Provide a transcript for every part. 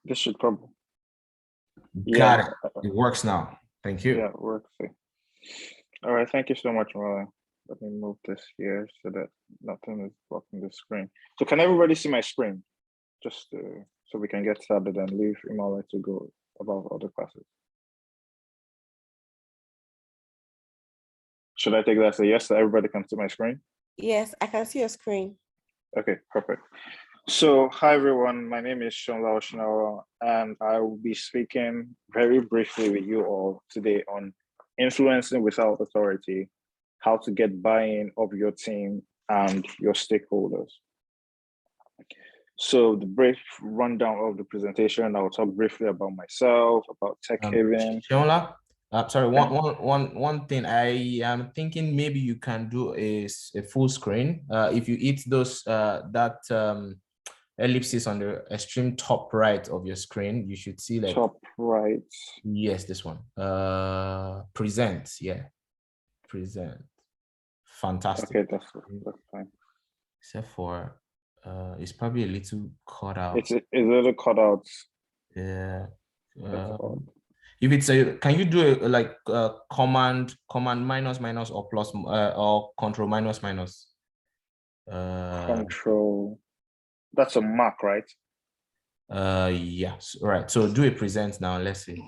This should probably. Got Yeah. it. It works now. Thank you. Yeah, it works. All right. Thank you so much, Marlon. Let me move this here so that nothing is blocking the screen. So can everybody see my screen? Just so we can get started and leave Imala to go about other classes. Should I take that as a yes, so everybody can see my screen? Yes, I can see your screen. Okay, perfect. So, hi everyone, my name is Seunla Osinowo, and I will be speaking very briefly with you all today on influencing without authority, how to get buy-in of your team and your stakeholders. So the brief rundown of the presentation, I'll talk briefly about myself, about Techhaven. Seunla, sorry, one thing I am thinking maybe you can do is a full screen. If you hit those ellipses on the extreme top right of your screen, you should see like top right. Yes, this one. Present, yeah. Present. Fantastic. Okay, that's fine. Except for it's probably a little cut out. It's a little cut out. Yeah. If it's a, can you do a command minus or plus or control minus? Control. That's a Mac, right? Yes. Right. So do a present now. Let's see.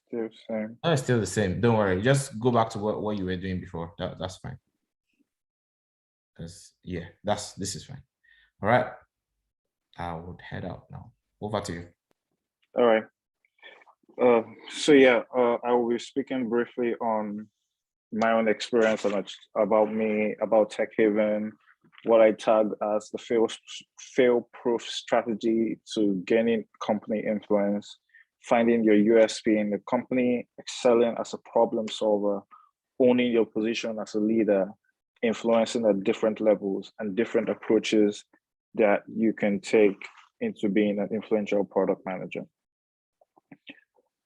Still the same. Oh, it's still the same. Don't worry. Just go back to what you were doing before. That's fine. Yeah, this is fine. All right. I would head out now. Over to you. All right. So yeah, I will be speaking briefly on my own experience and about me, about Techhaven, what I tag as the fail-proof strategy to gaining company influence, finding your USP in the company, excelling as a problem solver, owning your position as a leader, influencing at different levels and different approaches that you can take into being an influential product manager.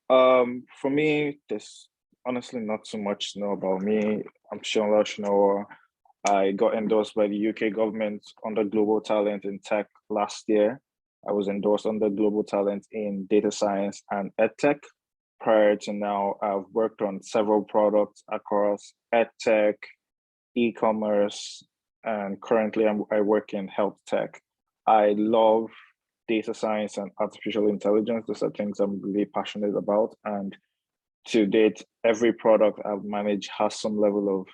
For me, there's honestly not so much to know about me. I'm Seunla Osinowo. I got endorsed by the UK government under Global Talent in Tech last year. I was endorsed under Global Talent in Data Science and EdTech. Prior to now, I've worked on several products across EdTech, e-commerce, and currently I work in health tech. I love data science and artificial intelligence. Those are things I'm really passionate about. And to date, every product I've managed has some level of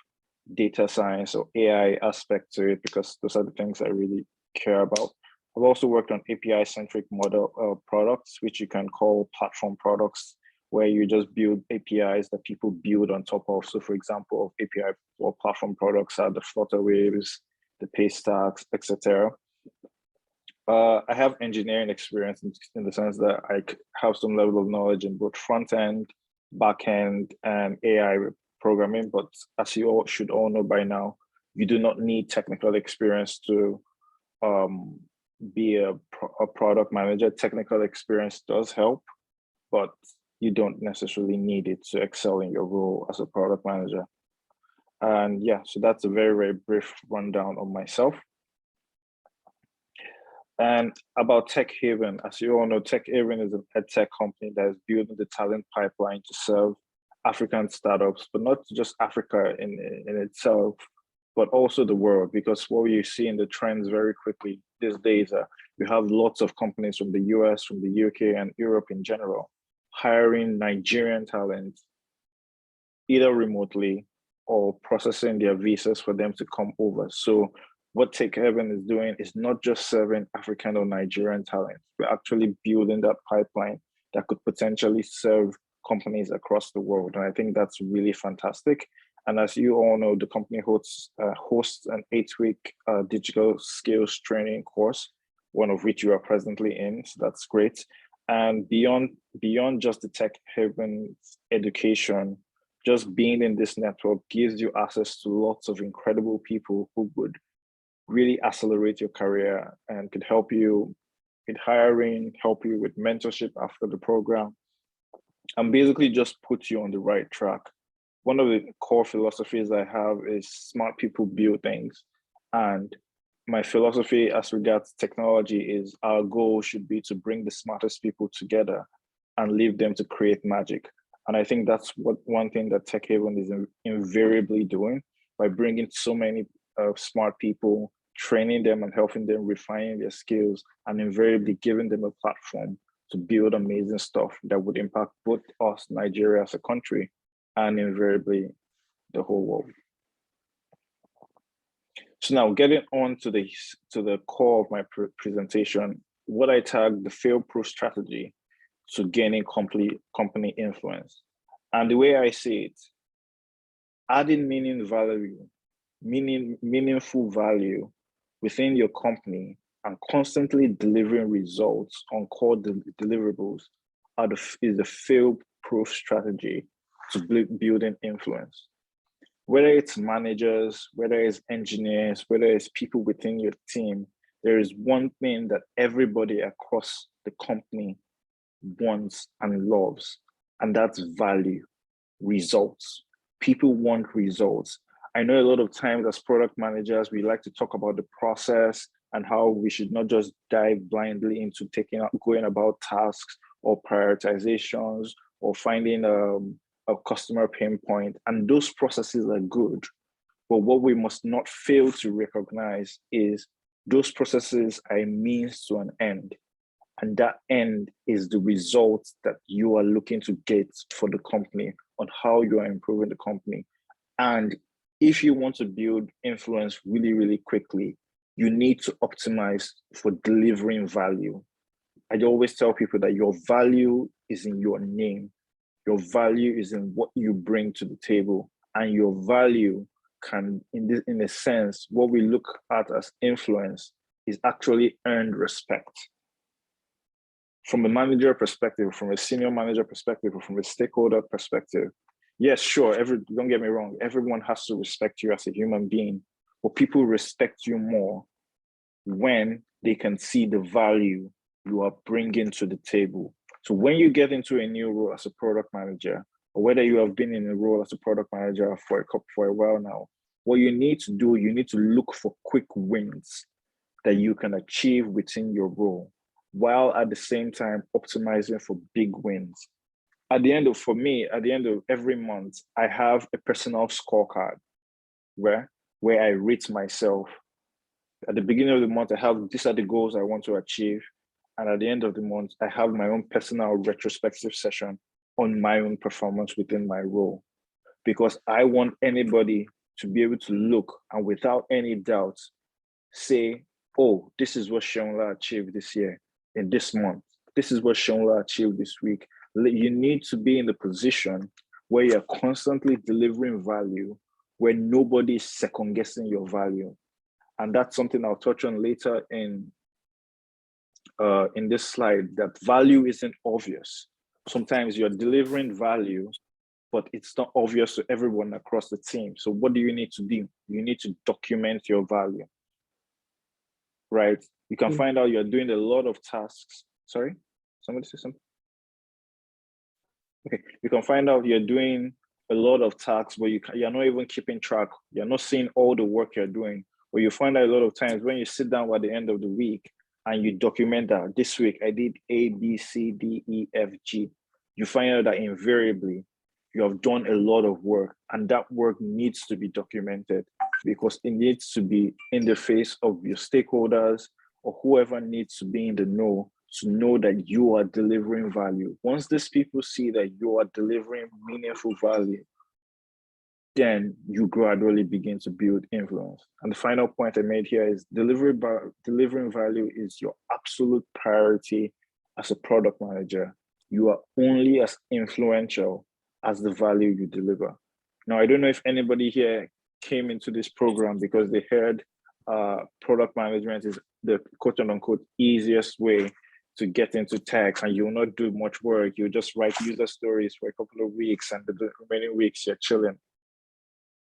data science or AI aspect to it, because those are the things I really care about. I've also worked on API-centric model products, which you can call platform products, where you just build APIs that people build on top of. So for example, API or platform products are the Flutter Waves, the Paystacks, etc. I have engineering experience in the sense that I have some level of knowledge in both front end, back end, and AI programming. But as you all should all know by now, you do not need technical experience to be a product manager. Technical experience does help, but you don't necessarily need it to excel in your role as a product manager. And yeah, so that's a very, very brief rundown of myself. And about Techhaven, as you all know, Techhaven is an edtech company that is building the talent pipeline to serve African startups, but not just Africa in itself, but also the world, because what you see in the trends very quickly these days, you have lots of companies from the US, from the UK, and Europe in general, hiring Nigerian talent, either remotely or processing their visas for them to come over. So what Techhaven is doing is not just serving African or Nigerian talent. We're actually building that pipeline that could potentially serve companies across the world. And I think that's really fantastic. And as you all know, the company hosts an 8-week digital skills training course, one of which you are presently in. So that's great. And beyond just the Techhaven education, just being in this network gives you access to lots of incredible people who would really accelerate your career and could help you with hiring, help you with mentorship after the program, and basically just put you on the right track. One of the core philosophies I have is smart people build things. And my philosophy as regards technology is our goal should be to bring the smartest people together and leave them to create magic. And I think that's what one thing that Techhaven is invariably doing by bringing so many smart people, training them and helping them refine their skills, and invariably giving them a platform to build amazing stuff that would impact both us, Nigeria as a country, and invariably the whole world. So now getting on to the core of my presentation, what I tagged the fail-proof strategy to gaining company influence. And the way I see it, adding meaningful value within your company and constantly delivering results on core deliverables is the fail-proof strategy to building influence. Whether it's managers, whether it's engineers, whether it's people within your team, there is one thing that everybody across the company wants and loves, and that's value, results. People want results. I know a lot of times as product managers, we like to talk about the process and how we should not just dive blindly into going about tasks or prioritizations or finding a customer pain point. And those processes are good. But what we must not fail to recognize is those processes are a means to an end. And that end is the results that you are looking to get for the company on how you are improving the company. And if you want to build influence really, really quickly, you need to optimize for delivering value. I always tell people that your value is in your name. Your value is in what you bring to the table. And your value can, in a sense, what we look at as influence is actually earned respect. From a manager perspective, from a senior manager perspective, or from a stakeholder perspective, yes, sure, don't get me wrong, everyone has to respect you as a human being, but people respect you more when they can see the value you are bringing to the table. So when you get into a new role as a product manager, or whether you have been in a role as a product manager for a while now, what you need to do, you need to look for quick wins that you can achieve within your role, while at the same time optimizing for big wins. At the end of every month, I have a personal scorecard where I rate myself. At the beginning of the month, I have, these are the goals I want to achieve. And at the end of the month, I have my own personal retrospective session on my own performance within my role. Because I want anybody to be able to look and without any doubt say, oh, this is what Seunla achieved this year, in this month. This is what Seunla achieved this week. You need to be in the position where you're constantly delivering value, where nobody is second guessing your value. And that's something I'll touch on later in this slide, that value isn't obvious. Sometimes you're delivering value, but it's not obvious to everyone across the team. So what do you need to do? You need to document your value, right? You can find out you're doing a lot of tasks. Sorry, somebody say something? Okay, you can find out you're doing a lot of tasks, but you're not even keeping track. You're not seeing all the work you're doing. But you find out a lot of times when you sit down at the end of the week and you document that this week I did A, B, C, D, E, F, G, you find out that invariably you have done a lot of work, and that work needs to be documented because it needs to be in the face of your stakeholders or whoever needs to be in the know to know that you are delivering value. Once these people see that you are delivering meaningful value, then you gradually begin to build influence. And the final point I made here is delivering value is your absolute priority as a product manager. You are only as influential as the value you deliver. Now, I don't know if anybody here came into this program because they heard product management is the quote unquote easiest way to get into tech, and you'll not do much work. You'll just write user stories for a couple of weeks, and the remaining weeks you're chilling.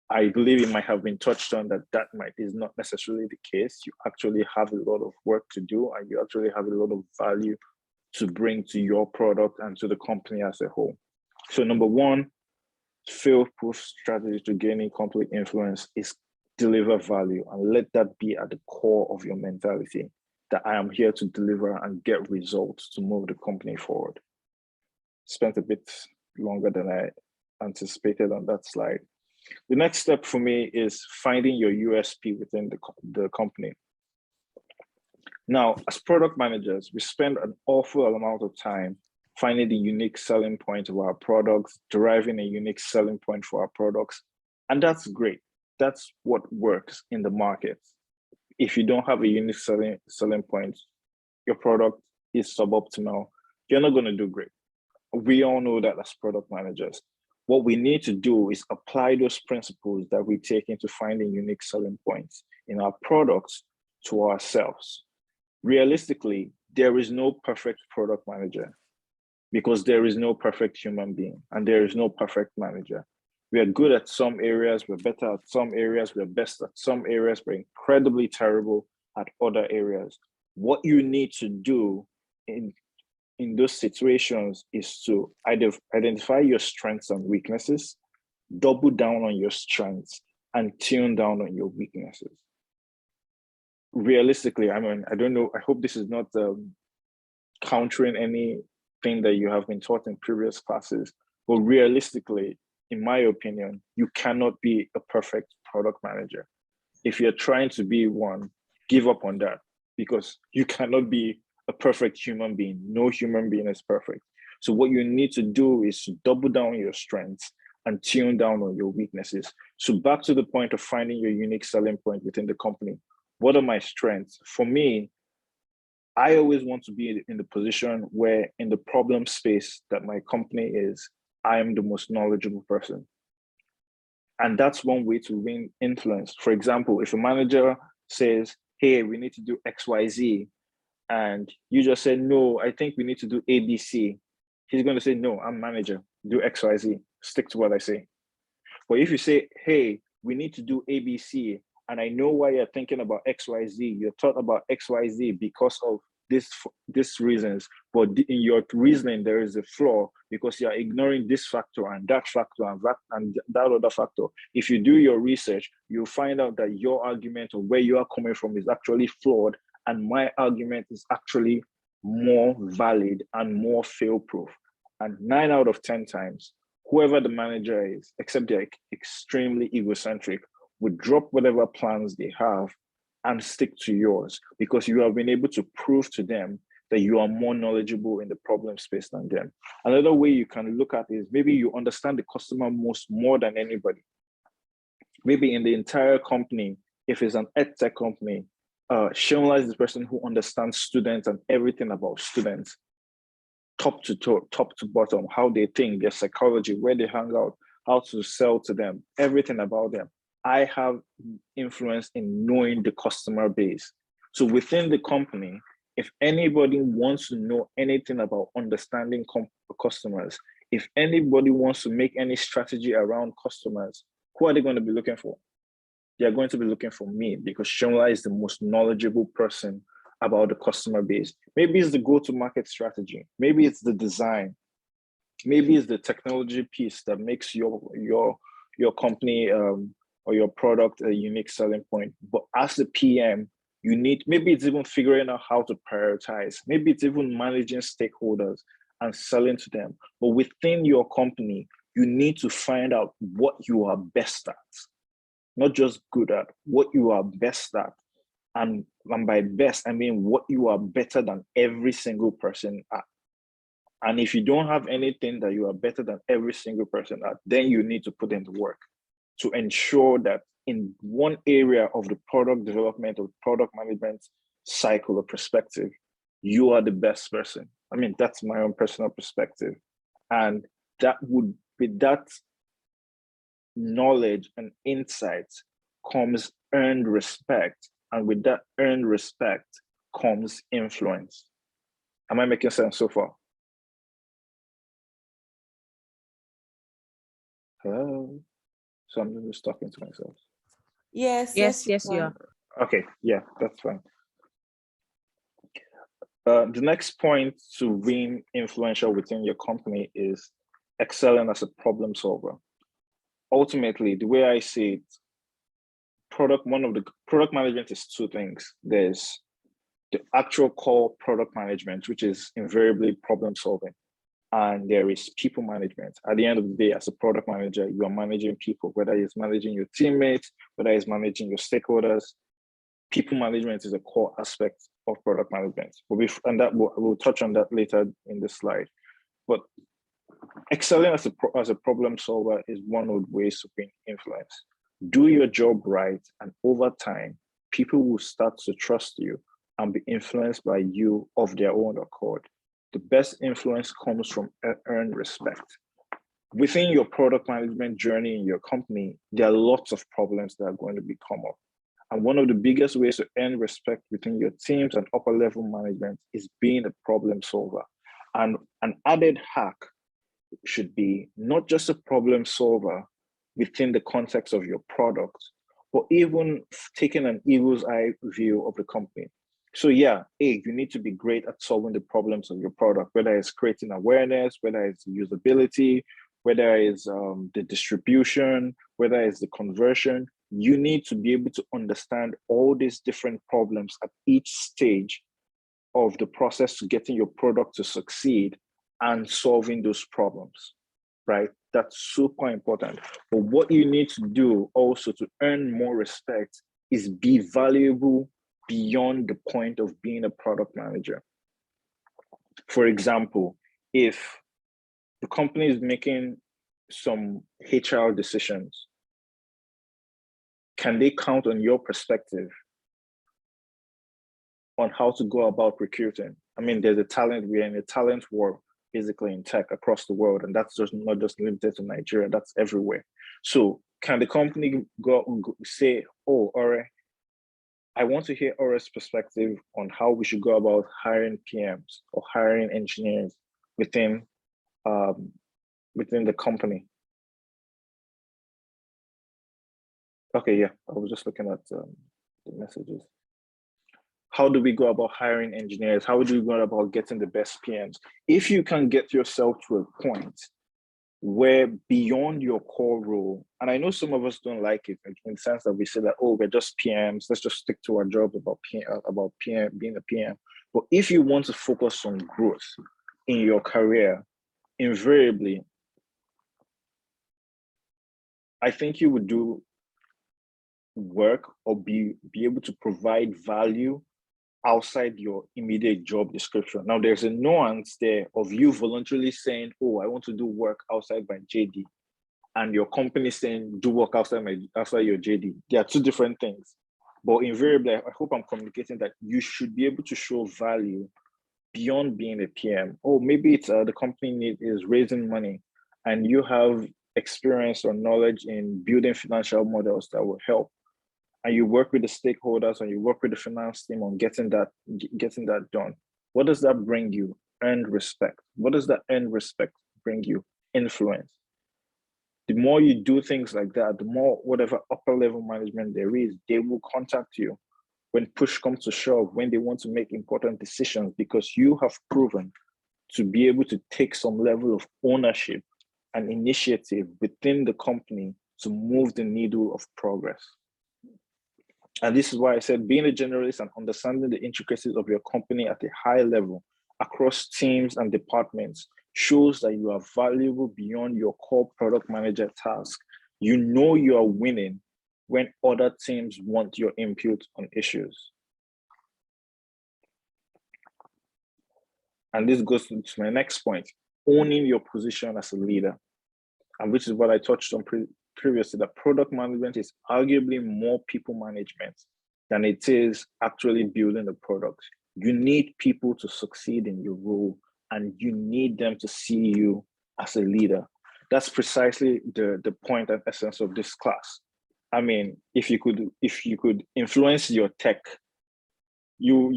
I believe it might have been touched on that is not necessarily the case. You actually have a lot of work to do, and you actually have a lot of value to bring to your product and to the company as a whole. So number one, fail-proof strategy to gaining complete influence is deliver value, and let that be at the core of your mentality, that I am here to deliver and get results to move the company forward. Spent a bit longer than I anticipated on that slide. The next step for me is finding your USP within the company. Now, as product managers, we spend an awful amount of time finding the unique selling point of our products, deriving a unique selling point for our products. And that's great. That's what works in the market. If you don't have a unique selling point, your product is suboptimal, you're not going to do great. We all know that as product managers. What we need to do is apply those principles that we take into finding unique selling points in our products to ourselves. Realistically, there is no perfect product manager, because there is no perfect human being and there is no perfect manager. We are good at some areas, we're better at some areas, we're best at some areas, we're incredibly terrible at other areas. What you need to do in those situations is to identify your strengths and weaknesses, double down on your strengths, and tune down on your weaknesses. Realistically, I mean, I don't know, I hope this is not countering anything that you have been taught in previous classes, but realistically, in my opinion, you cannot be a perfect product manager. If you're trying to be one, give up on that, because you cannot be a perfect human being. No human being is perfect. So what you need to do is to double down on your strengths and tune down on your weaknesses. So back to the point of finding your unique selling point within the company. What are my strengths? For me, I always want to be in the position where in the problem space that my company is, I am the most knowledgeable person. And that's one way to win influence. For example, if a manager says, hey, we need to do XYZ, and you just say, no, I think we need to do ABC, he's going to say, no, I'm manager, do XYZ, stick to what I say. But if you say, hey, we need to do ABC, and I know why you're thinking about XYZ, you thought about XYZ because of this reasons, but in your reasoning, there is a flaw because you're ignoring this factor and that factor and that other factor. If you do your research, you'll find out that your argument or where you are coming from is actually flawed, and my argument is actually more valid and more fail-proof. And 9 out of 10 times, whoever the manager is, except they're extremely egocentric, would drop whatever plans they have and stick to yours, because you have been able to prove to them that you are more knowledgeable in the problem space than them. Another way you can look at it is maybe you understand the customer more than anybody. Maybe in the entire company, if it's an edtech company, Seunla is the person who understands students and everything about students, top to bottom, how they think, their psychology, where they hang out, how to sell to them, everything about them. I have influence in knowing the customer base. So within the company, if anybody wants to know anything about understanding customers, if anybody wants to make any strategy around customers, who are they going to be looking for? They're going to be looking for me, because Seunla is the most knowledgeable person about the customer base. Maybe it's the go-to-market strategy. Maybe it's the design. Maybe it's the technology piece that makes your company or your product a unique selling point. But as the PM, you need, maybe it's even figuring out how to prioritize. Maybe it's even managing stakeholders and selling to them. But within your company, you need to find out what you are best at. Not just good at, what you are best at. And by best, I mean what you are better than every single person at. And if you don't have anything that you are better than every single person at, then you need to put in the work to ensure that in one area of the product development or product management cycle or perspective, you are the best person. I mean, that's my own personal perspective. And that would be that knowledge and insight comes earned respect. And with that earned respect comes influence. Am I making sense so far? Hello? So I'm just talking to myself. Yes, Yes, you you are. Okay, yeah, that's fine. The next point to being influential within your company is excelling as a problem solver. Ultimately, the way I see it, one of the product management is two things. There's the actual core product management, which is invariably problem solving. And there is people management. At the end of the day, as a product manager, you are managing people, whether it's managing your teammates, whether it's managing your stakeholders. People management is a core aspect of product management. We'll touch on that later in this slide. But excelling as a problem solver is one of the ways to bring influence. Do your job right, and over time, people will start to trust you and be influenced by you of their own accord. The best influence comes from earned respect. Within your product management journey in your company, there are lots of problems that are going to come up. And one of the biggest ways to earn respect within your teams and upper level management is being a problem solver. And an added hack should be not just a problem solver within the context of your product, but even taking an eagle's eye view of the company. So yeah, you need to be great at solving the problems of your product, whether it's creating awareness, whether it's usability, whether it's the distribution, whether it's the conversion. You need to be able to understand all these different problems at each stage of the process to getting your product to succeed and solving those problems, right? That's super important. But what you need to do also to earn more respect is be valuable beyond the point of being a product manager. For example, if the company is making some HR decisions, can they count on your perspective on how to go about recruiting? I mean, we're in a talent war basically in tech across the world, and that's just not just limited to Nigeria, that's everywhere. So can the company go say, oh, Ore, I want to hear Ore's perspective on how we should go about hiring PMs or hiring engineers within the company. Okay, yeah, I was just looking at the messages. How do we go about hiring engineers? How do we go about getting the best PMs? If you can get yourself to a point where beyond your core role, and I know some of us don't like it in the sense that we say that, oh, we're just PMs, let's just stick to our job about PM, being a PM. But if you want to focus on growth in your career, invariably, I think you would do work or be able to provide value outside your immediate job description. Now, there's a nuance there of you voluntarily saying, oh, I want to do work outside my JD, and your company saying, do work outside your JD. They are two different things. But invariably, I hope I'm communicating that you should be able to show value beyond being a PM. Oh, maybe it's the company is raising money and you have experience or knowledge in building financial models that will help. And you work with the stakeholders and you work with the finance team on getting that done. What does that bring you? Earned respect. What does that earned respect bring you? Influence. The more you do things like that, the more whatever upper level management there is, they will contact you when push comes to shove, when they want to make important decisions, because you have proven to be able to take some level of ownership and initiative within the company to move the needle of progress. And this is why I said being a generalist and understanding the intricacies of your company at a high level across teams and departments shows that you are valuable beyond your core product manager task. You know you are winning when other teams want your input on issues. And this goes to my next point, owning your position as a leader, and which is what I touched on previously, that product management is arguably more people management than it is actually building the product. You need people to succeed in your role, and you need them to see you as a leader. That's precisely the point and essence of this class. I mean, if you could influence your tech, you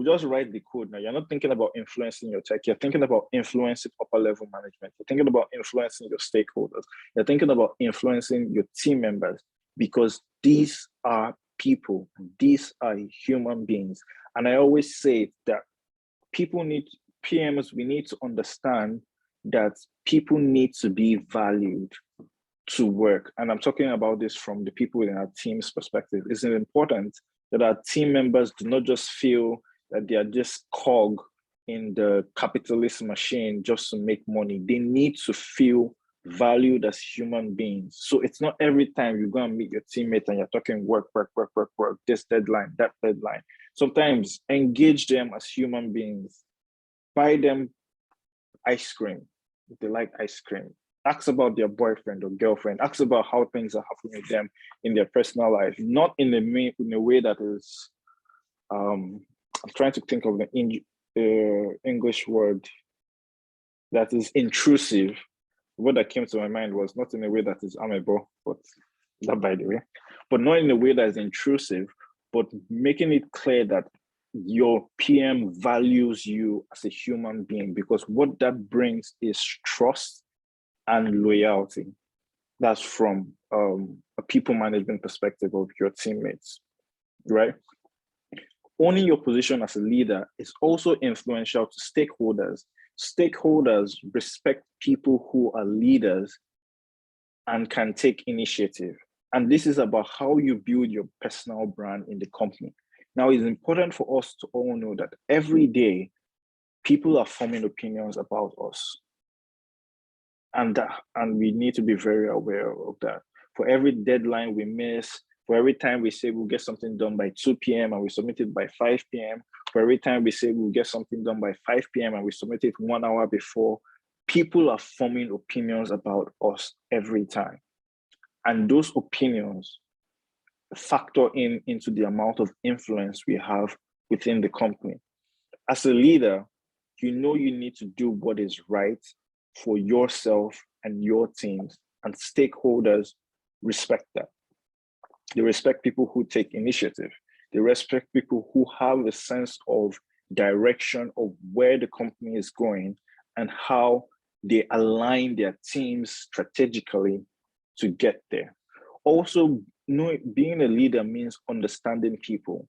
just write the code. Now you're not thinking about influencing your tech, you're thinking about influencing upper level management, you're thinking about influencing your stakeholders, you're thinking about influencing your team members, because these are people, these are human beings. And I always say that PMs, we need to understand that people need to be valued. to work, and I'm talking about this from the people in our team's perspective, is it important that our team members do not just feel that they are just cog in the capitalist machine just to make money. They need to feel valued as human beings. So it's not every time you go and meet your teammate and you're talking work, this deadline, that deadline. Sometimes engage them as human beings. Buy them ice cream if they like ice cream. Ask about their boyfriend or girlfriend. Ask about how things are happening with them in their personal life, not in a way that is, I'm trying to think of the English word that is intrusive. What that came to my mind was not in a way that is amiable, but that by the way, but not in a way that is intrusive, but making it clear that your PM values you as a human being, because what that brings is trust and loyalty. That's from a people management perspective of your teammates, right? Owning your position as a leader is also influential to stakeholders. Stakeholders respect people who are leaders and can take initiative. And this is about how you build your personal brand in the company. Now, it's important for us to all know that every day, people are forming opinions about us. And we need to be very aware of that. For every deadline we miss, for every time we say we'll get something done by 2 p.m. and we submit it by 5 p.m., for every time we say we'll get something done by 5 p.m. and we submit it 1 hour before, people are forming opinions about us every time. And those opinions factor into the amount of influence we have within the company. As a leader, you know you need to do what is right for yourself and your teams, and stakeholders respect that. They respect people who take initiative. They respect people who have a sense of direction of where the company is going and how they align their teams strategically to get there. Also, being a leader means understanding people.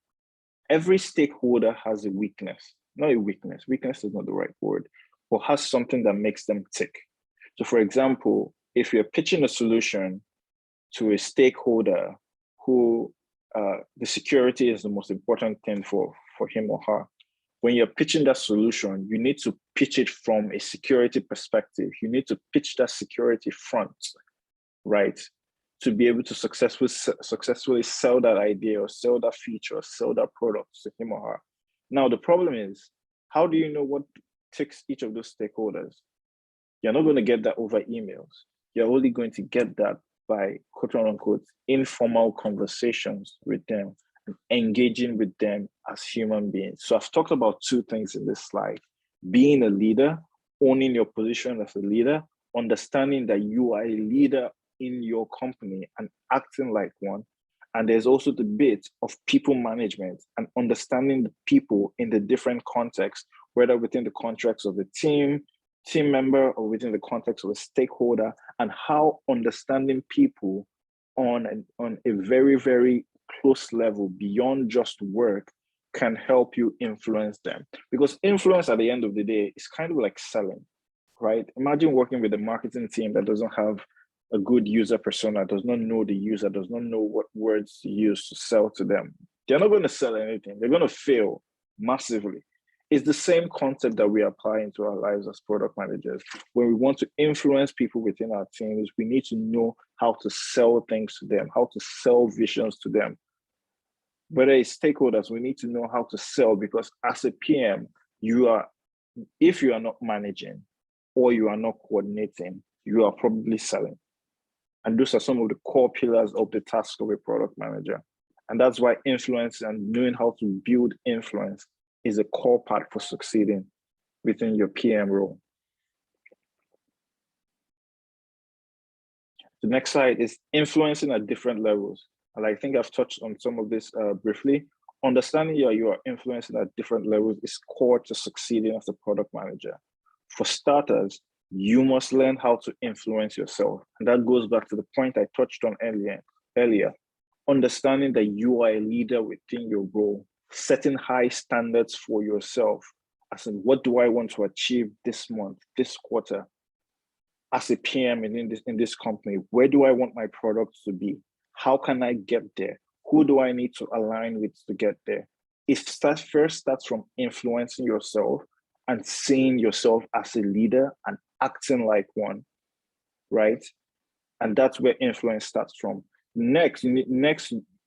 Every stakeholder has a weakness, not a weakness. Weakness is not the right word, but has something that makes them tick. So for example, if you're pitching a solution to a stakeholder who the security is the most important thing for him or her, when you're pitching that solution, you need to pitch it from a security perspective. You need to pitch that security front, right? To be able to successfully sell that idea or sell that feature or sell that product to him or her. Now, the problem is, how do you know what ticks each of those stakeholders? You're not going to get that over emails. You're only going to get that by quote unquote informal conversations with them and engaging with them as human beings. So I've talked about two things in this slide: being a leader, owning your position as a leader, understanding that you are a leader in your company and acting like one. And there's also the bit of people management and understanding the people in the different contexts, whether within the context of the team member, or within the context of a stakeholder, and how understanding people on a very, very close level beyond just work can help you influence them. Because influence at the end of the day is kind of like selling, right? Imagine working with a marketing team that doesn't have a good user persona, does not know the user, does not know what words to use to sell to them. They're not going to sell anything. They're going to fail massively. It's the same concept that we apply into our lives as product managers. When we want to influence people within our teams, we need to know how to sell things to them, how to sell visions to them. Whether it's stakeholders, we need to know how to sell, because as a PM, if you are not managing or you are not coordinating, you are probably selling. And those are some of the core pillars of the task of a product manager. And that's why influence and knowing how to build influence is a core part for succeeding within your PM role. The next slide is influencing at different levels. And I think I've touched on some of this briefly. Understanding that you are influencing at different levels is core to succeeding as a product manager. For starters, you must learn how to influence yourself. And that goes back to the point I touched on earlier. Understanding that you are a leader within your role, setting high standards for yourself, as in what do I want to achieve this month, this quarter? as a PM in this company, where do I want my product to be? How can I get there? Who do I need to align with to get there? It first starts from influencing yourself and seeing yourself as a leader and acting like one, right? And that's where influence starts from. Next, you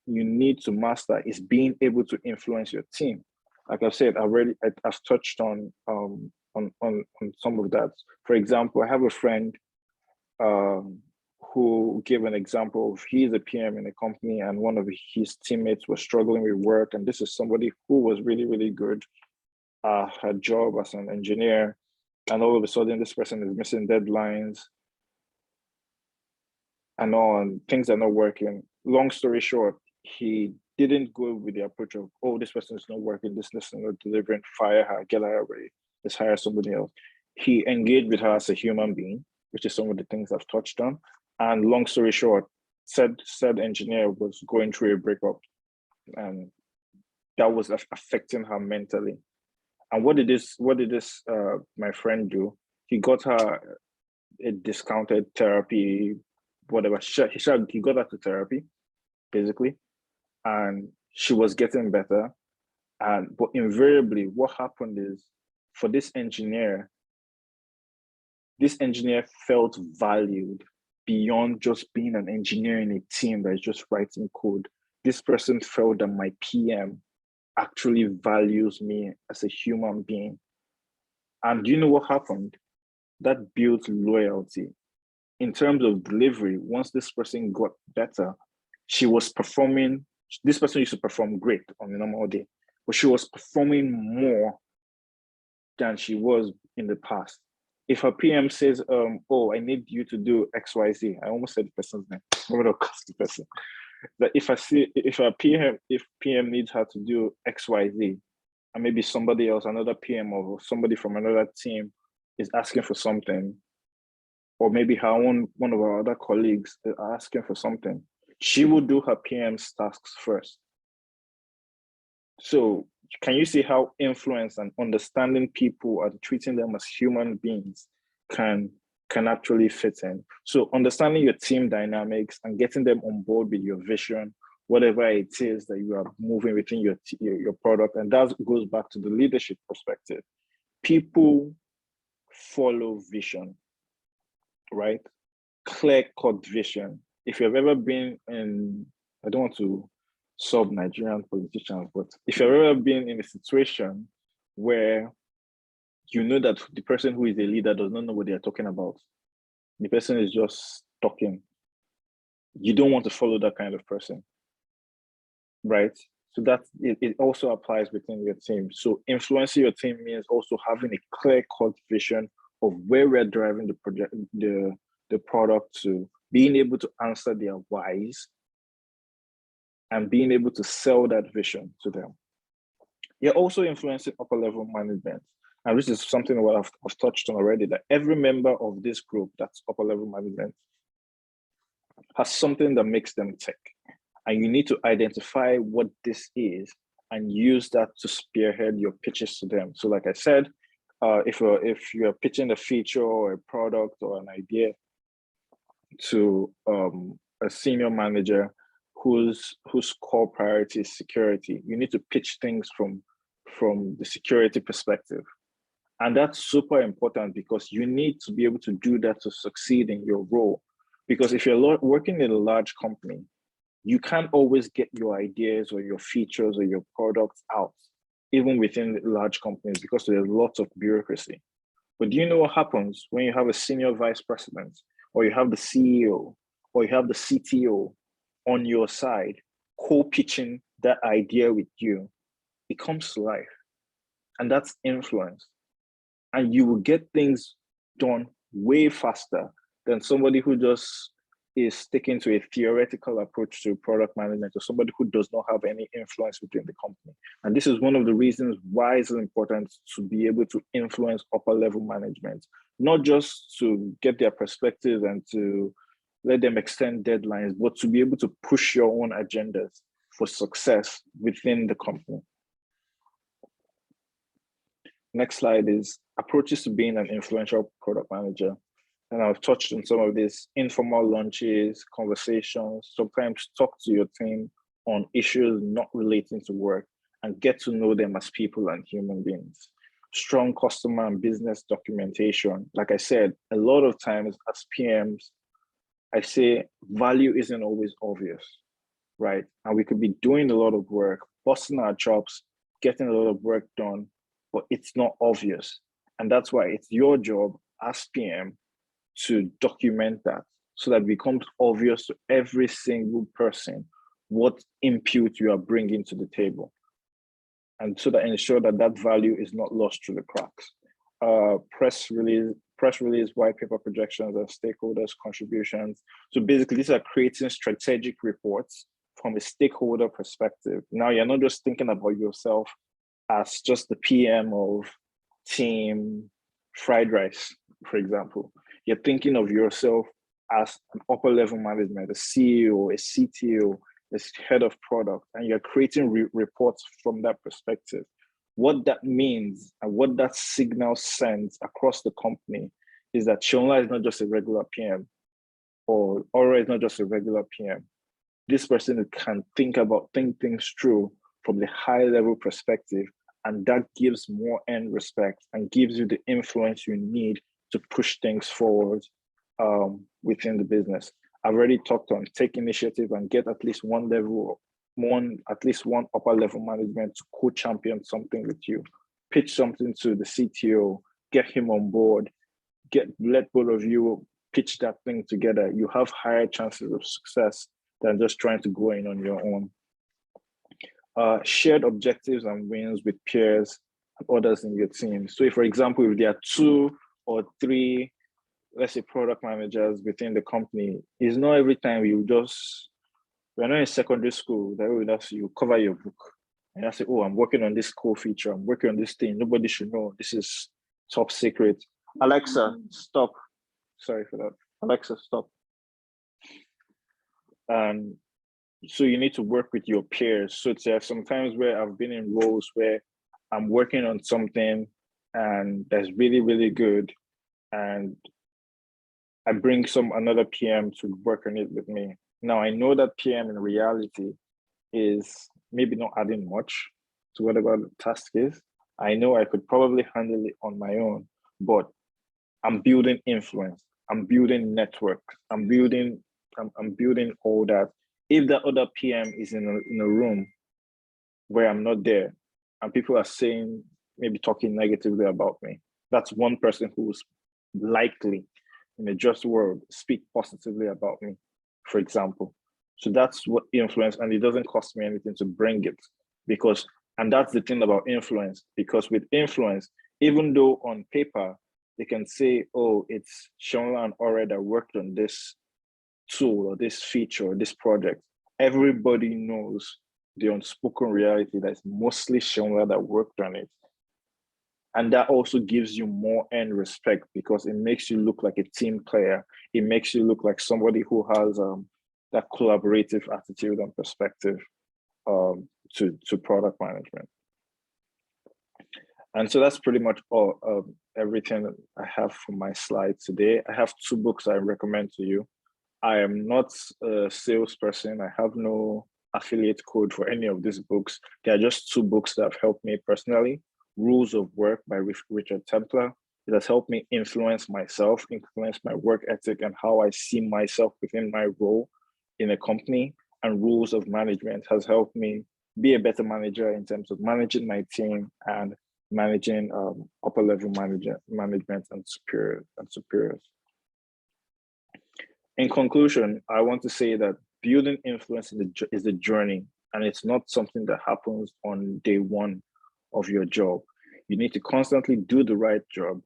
need to master is being able to influence your team. Like I've said, I've touched on some of that. For example, I have a friend who gave an example of he's a PM in a company and one of his teammates was struggling with work. And this is somebody who was really, really good at her job as an engineer. And all of a sudden, this person is missing deadlines and all, and things are not working. Long story short, he didn't go with the approach of, oh, this person is not working, this is not delivering, fire her, get her away, let's hire somebody else. He engaged with her as a human being, which is some of the things I've touched on. And long story short, said engineer was going through a breakup, and that was affecting her mentally. And what did this my friend do? He got her a discounted therapy, whatever. He got her to therapy, basically, and she was getting better. But invariably, what happened is, for this engineer felt valued beyond just being an engineer in a team that is just writing code. This person felt that my PM actually values me as a human being. And do you know what happened? That built loyalty. In terms of delivery, once this person got better, she was performing, this person used to perform great on a normal day, but she was performing more than she was in the past. If her PM says, oh, I need you to do XYZ, I almost said the person's name, I'm gonna cast the person. That if PM needs her to do XYZ, and maybe somebody else, another PM or somebody from another team is asking for something, or maybe one of our other colleagues are asking for something, she will do her PM's tasks first. So can you see how influence and understanding people and treating them as human beings can actually fit in? So understanding your team dynamics and getting them on board with your vision, whatever it is that you are moving within your product. And that goes back to the leadership perspective. People follow vision, right? Clear-cut vision. If you've ever been in, I don't want to sub Nigerian politicians, but if you've ever been in a situation where you know that the person who is a leader does not know what they are talking about, the person is just talking, you don't want to follow that kind of person, right? So that it also applies within your team. So influencing your team means also having a clear-cut vision of where we're driving the product to, being able to answer their whys, and being able to sell that vision to them. You're also influencing upper level management. And this is something that I've touched on already, that every member of this group that's upper level management has something that makes them tick. And you need to identify what this is and use that to spearhead your pitches to them. So like I said, if you're pitching a feature or a product or an idea to a senior manager whose core priority is security, you need to pitch things from the security perspective. And that's super important because you need to be able to do that to succeed in your role. Because if you're working in a large company, you can't always get your ideas or your features or your products out, even within large companies, because there's lots of bureaucracy. But do you know what happens when you have a senior vice president, or you have the CEO, or you have the CTO on your side, co-pitching that idea with you? It comes to life. And that's influence. And you will get things done way faster than somebody who just is sticking to a theoretical approach to product management, or somebody who does not have any influence within the company. And this is one of the reasons why it's important to be able to influence upper level management, not just to get their perspective and to let them extend deadlines, but to be able to push your own agendas for success within the company. Next slide is approaches to being an influential product manager. and I've touched on some of these informal lunches, conversations, sometimes talk to your team on issues not relating to work and get to know them as people and human beings. Strong customer and business documentation. Like I said, a lot of times as PMs, I say value isn't always obvious, right? And we could be doing a lot of work, busting our chops, getting a lot of work done, but it's not obvious. And that's why it's your job as PM to document that so that it becomes obvious to every single person what input you are bringing to the table. And so that ensure that that value is not lost through the cracks. Press release, white paper projections, and stakeholders' contributions. So basically, these are creating strategic reports from a stakeholder perspective. Now, you're not just thinking about yourself as just the PM of team fried rice, for example. You're thinking of yourself as an upper level management, a CEO, a CTO, as head of product, and you're creating reports from that perspective. What that means and what that signal sends across the company is that Seunla is not just a regular PM, or Aura is not just a regular PM. This person can think things through from the high level perspective, and that gives more end respect and gives you the influence you need to push things forward within the business. I've already talked on take initiative and get at least one upper level management to co-champion something with you. Pitch something to the CTO, get him on board, let both of you pitch that thing together. You have higher chances of success than just trying to go in on your own. Shared objectives and wins with peers and others in your team. So if, for example, if there are 2 or 3, let's say, product managers within the company, it's not every time we're not in secondary school, that you cover your book and I say, oh, I'm working on this core feature, I'm working on this thing, nobody should know, this is top secret. Alexa, stop. Sorry for that. Alexa, stop. And so you need to work with your peers. So there are sometimes where I've been in roles where I'm working on something and that's really, really good. And I bring another PM to work on it with me. Now I know that PM in reality is maybe not adding much to whatever the task is. I know I could probably handle it on my own, but I'm building influence. I'm building network. I'm building all that. If the other PM is in a room where I'm not there and people are saying, maybe talking negatively about me, that's one person who's likely in a just world speak positively about me, for example. So that's what influence, and it doesn't cost me anything to bring it and that's the thing about influence, because with influence, even though on paper, they can say, oh, it's Seunla and Aura that worked on this tool or this feature or this project. Everybody knows the unspoken reality that it's mostly Seunla that worked on it. And that also gives you more end respect because it makes you look like a team player. It makes you look like somebody who has that collaborative attitude and perspective to product management. And so that's pretty much all everything I have for my slide today. I have 2 books I recommend to you. I am not a salesperson. I have no affiliate code for any of these books. They are just 2 books that have helped me personally. Rules of Work by Richard Templer. It has helped me influence myself, influence my work ethic and how I see myself within my role in a company. And Rules of Management has helped me be a better manager in terms of managing my team and managing upper level management and superiors. In conclusion, I want to say that building influence is a journey, and it's not something that happens on day 1 of your job. You need to constantly do the right job,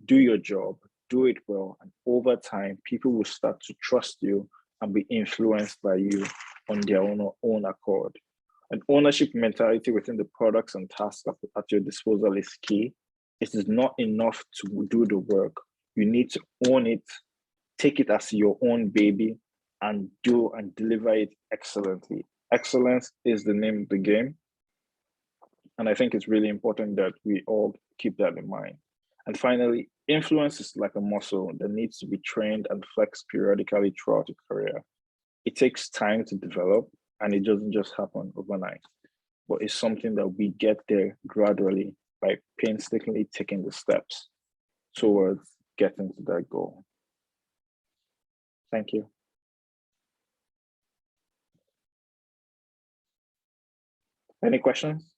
do your job, do it well, and over time, people will start to trust you and be influenced by you on their own accord. An ownership mentality within the products and tasks at your disposal is key. It is not enough to do the work. You need to own it, take it as your own baby, and do and deliver it excellently. Excellence is the name of the game. And I think it's really important that we all keep that in mind. And finally, influence is like a muscle that needs to be trained and flexed periodically throughout your career. It takes time to develop, and it doesn't just happen overnight, but it's something that we get there gradually by painstakingly taking the steps towards getting to that goal. Thank you. Any questions?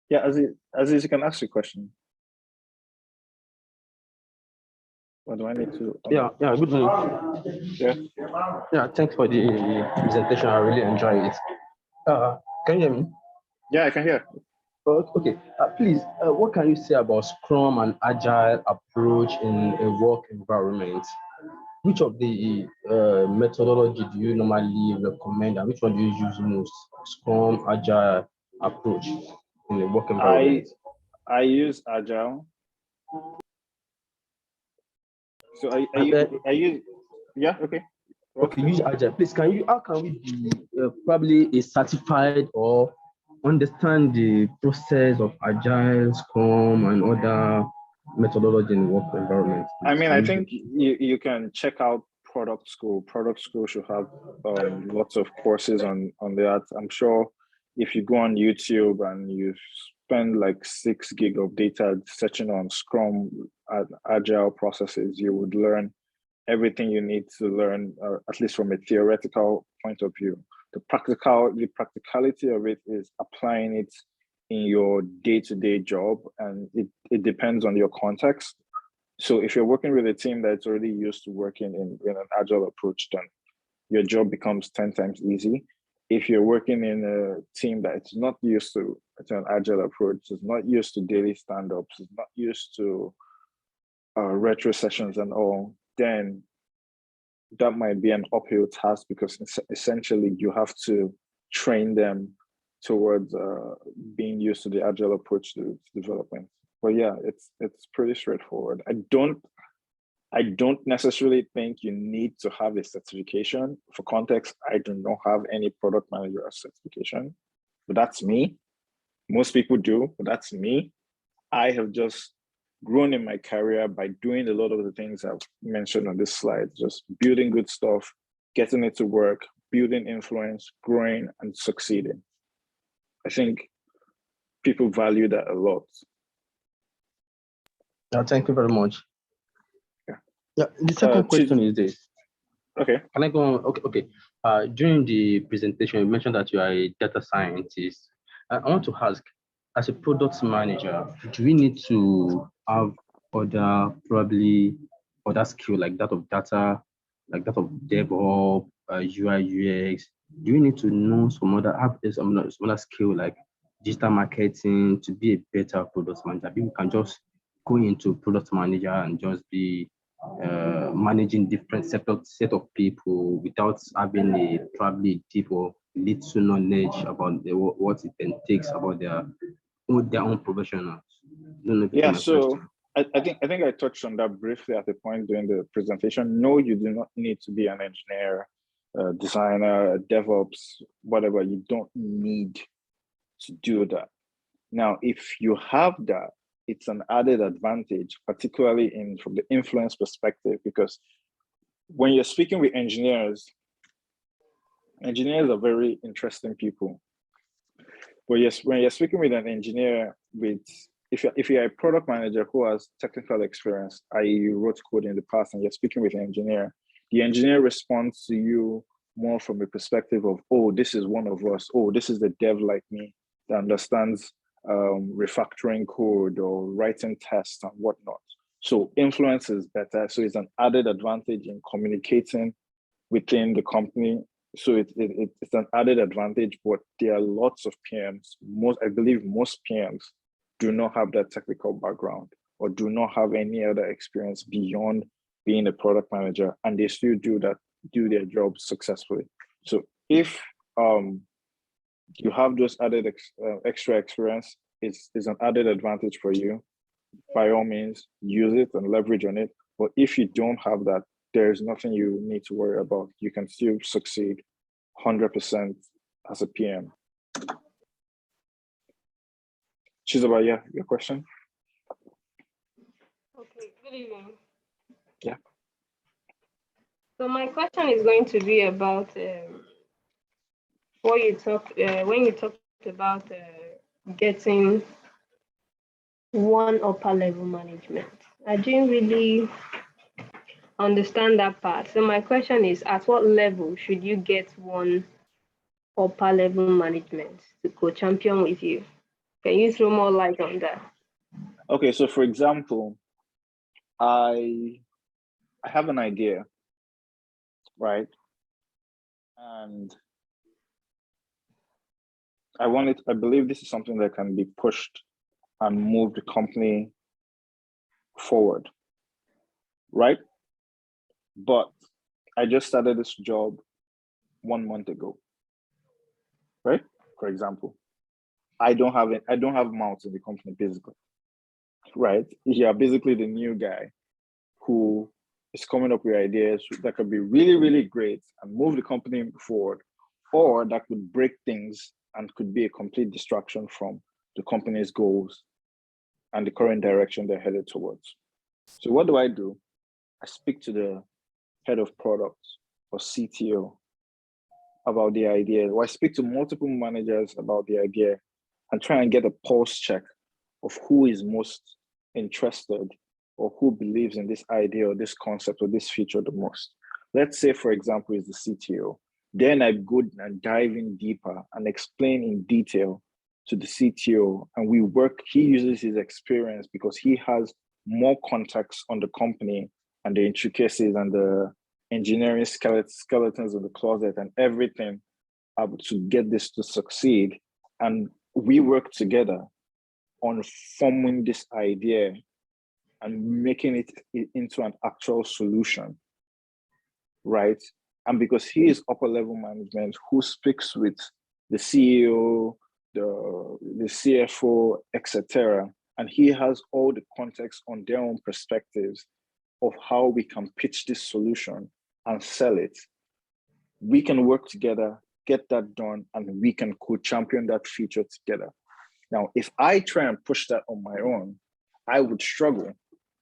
Yeah, Aziz, you can ask your question. What do I need to? Yeah, good morning. Yeah, thanks for the presentation. I really enjoy it. Can you hear me? Yeah, I can hear. Okay, please, what can you say about Scrum and Agile approach in a work environment? Which of the methodology do you normally recommend, and which one do you use most? Scrum, Agile approach in a work environment? I use Agile. So I use, yeah, okay. Okay, use Agile. Please, how can we be probably a certified or understand the process of Agile, Scrum, and other methodology in work environment? I mean, I think you can check out Product School. Product School should have lots of courses on that. I'm sure if you go on YouTube and you spend like 6 gig of data searching on Scrum and Agile processes, you would learn everything you need to learn, at least from a theoretical point of view. The practicality of it is applying it in your day-to-day job, and it depends on your context. So if you're working with a team that's already used to working in an agile approach, then your job becomes 10 times easy. If you're working in a team that's not used to an agile approach, is not used to daily stand-ups, is not used to retro sessions and all, then that might be an uphill task, because essentially you have to train them towards being used to the agile approach to development. But yeah, it's pretty straightforward. I don't necessarily think you need to have a certification. For context, I do not have any product manager certification, but that's me. Most people do, but that's me. I have just grown in my career by doing a lot of the things I've mentioned on this slide, just building good stuff, getting it to work, building influence, growing, and succeeding. I think people value that a lot. Thank you very much. Yeah. The second question is this. Okay. Can I go on? Okay. During the presentation, you mentioned that you are a data scientist. I want to ask, as a product manager, do we need to have other skill like that of data, like that of DevOps, UI, UX? Do we need to know some other skill like digital marketing to be a better product manager? People can just go into product manager and just be managing different set of people without having probably deep or little knowledge about what it then takes about their own professionals. Yeah, so I think I touched on that briefly at the point during the presentation. No, you do not need to be an engineer, designer, DevOps, whatever. You don't need to do that. Now, if you have that, it's an added advantage, particularly from the influence perspective, because when you're speaking with engineers are very interesting people. But yes, when you're speaking with an engineer, if you're a product manager who has technical experience, i.e. you wrote code in the past and you're speaking with an engineer, the engineer responds to you more from a perspective of, oh, this is one of us. Oh, this is the dev like me that understands refactoring code or writing tests and whatnot. So influence is better. So it's an added advantage in communicating within the company. So it's an added advantage, but there are lots of PMs. I believe most PMs do not have that technical background or do not have any other experience beyond being a product manager, and they still do their job successfully. So if you have those added extra experience, it's an added advantage for you. by all means, use it and leverage on it. But if you don't have that, there's nothing you need to worry about. You can still succeed 100% as a PM. Chizoba, yeah, your question? Okay, good evening. Yeah. So my question is going to be about what you talked when you talked about getting one upper level management. I didn't really understand that part. So my question is, at what level should you get one upper level management to co-champion with you? Can you throw more light on that? Okay, so for example, I have an idea, right? And I believe this is something that can be pushed and move the company forward, right? But I just started this job 1 month ago, right? For example, I don't have mouths in the company, basically, right? Yeah, basically the new guy who is coming up with ideas that could be really, really great and move the company forward, or that could break things and could be a complete distraction from the company's goals and the current direction they're headed towards. So what do? I speak to the head of products or CTO about the idea, or I speak to multiple managers about the idea and try and get a pulse check of who is most interested or who believes in this idea or this concept or this feature the most. Let's say, for example, is the CTO. Then I go and dive in deeper and explain in detail to the CTO, and we work. He uses his experience because he has more context on the company and the intricacies and the engineering skeletons of the closet and everything to get this to succeed. And we work together on forming this idea and making it into an actual solution, right? And because he is upper level management who speaks with the CEO, the CFO, etc., and he has all the context on their own perspectives of how we can pitch this solution and sell it, we can work together, get that done, and we can co-champion that feature together. Now, if I try and push that on my own, I would struggle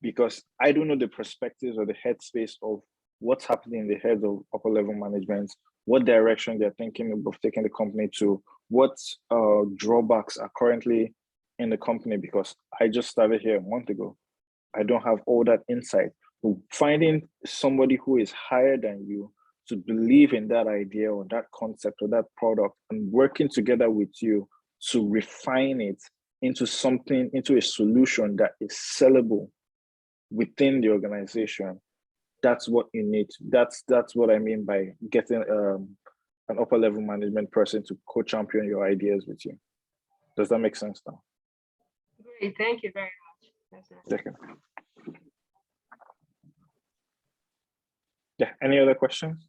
because I don't know the perspectives or the headspace of what's happening in the heads of upper level management, what direction they're thinking of taking the company to, what drawbacks are currently in the company, because I just started here a month ago. I don't have all that insight. But finding somebody who is higher than you to believe in that idea or that concept or that product and working together with you to refine it into something, into a solution that is sellable within the organization. That's what you need. That's what I mean by getting an upper level management person to co-champion your ideas with you. Does that make sense now? Great, thank you very much. That's nice. Second. Yeah, any other questions?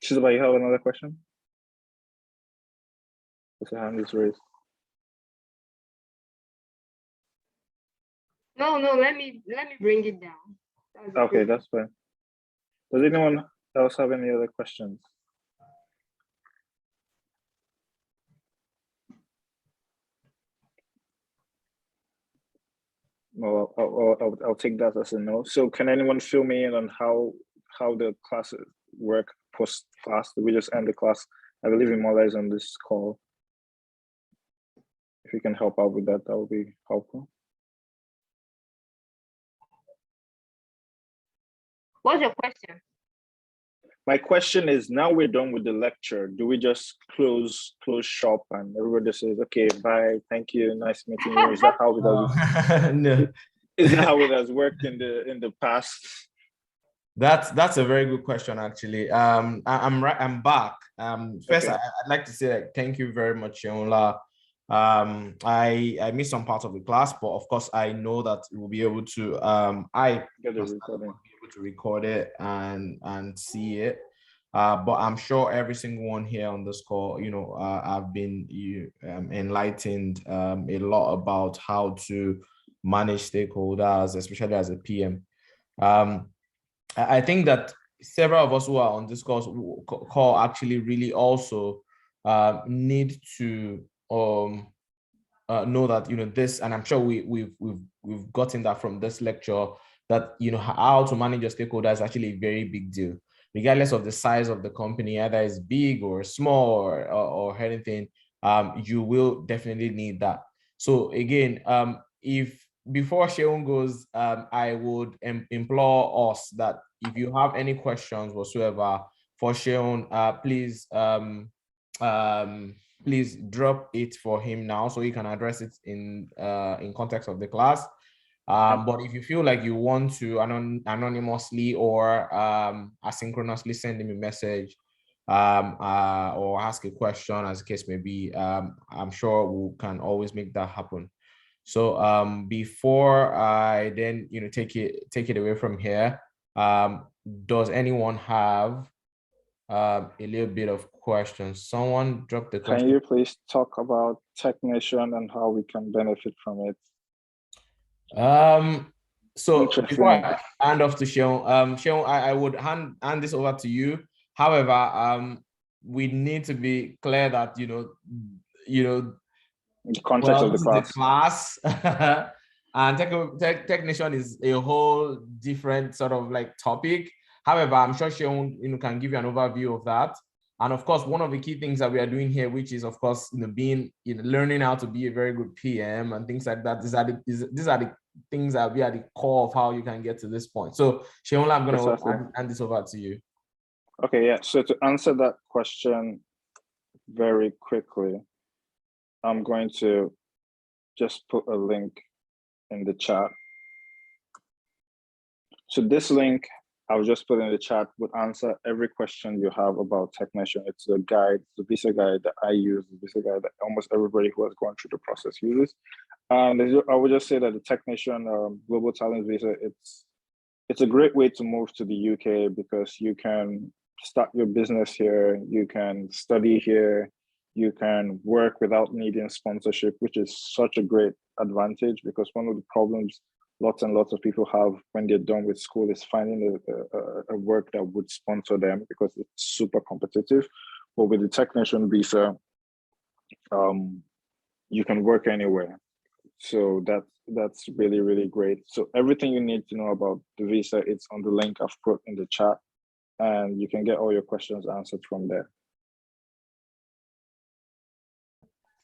Shizuba, you have another question? Because your hand is raised. No, let me bring it down. Okay, that's fine. Does anyone else have any other questions? Well, I'll take that as a no. So can anyone fill me in on how the classes work post-class? Do we just end the class? I believe Imola is on this call. If you can help out with that, that would be helpful. What's your question? My question is, now we're done with the lecture, do we just close shop and everybody says, okay, bye, thank you, nice meeting you? Is that how it does? No. Is that how it has worked in the past? That's a very good question, actually. I'm back. First, Okay. I'd like to say thank you very much, Seunla. I missed some parts of the class, but of course I know that we'll be able to Get the recording. be able to record it and see it. But I'm sure every single one here on this call, you know, I've been enlightened a lot about how to manage stakeholders, especially as a PM. I think that several of us who are on this call actually really also need to know that, you know, this, and I'm sure we've gotten that from this lecture, that, you know, how to manage your stakeholders is actually a very big deal, regardless of the size of the company, either it's big or small or anything. You will definitely need that. So again, if before Sheon goes, I would implore us that if you have any questions whatsoever for Sheon, please drop it for him now so he can address it in context of the class. But if you feel like you want to anonymously or asynchronously send him a message or ask a question, as the case may be, I'm sure we can always make that happen. So before I then, you know, take it away from here, does anyone have a little bit of questions? Someone drop the question. Can you please talk about Technation and how we can benefit from it? So before I hand off to Sheon, Sheon, I would hand this over to you. However, we need to be clear that, you know, the context of the class. And Technation is a whole different sort of like topic. However, I'm sure Sheon, you know, can give you an overview of that. And of course, one of the key things that we are doing here, which is of course, you know, learning how to be a very good PM and things like that. These are the things that we are the core of how you can get to this point. So Sheon, I'm going to hand this over to you. Okay, yeah. So to answer that question very quickly, I'm going to just put a link in the chat. So this link I'll just put in the chat would answer every question you have about Technation. It's a guide, the visa guide that I use, the visa guide that almost everybody who has gone through the process uses. And I would just say that the Technation Global Talent Visa, it's a great way to move to the UK because you can start your business here, you can study here, you can work without needing sponsorship, which is such a great advantage, because one of the problems lots and lots of people have when they're done with school is finding a work that would sponsor them because it's super competitive. But with the Technation visa, you can work anywhere. So that's really, really great. So everything you need to know about the visa, it's on the link I've put in the chat, and you can get all your questions answered from there.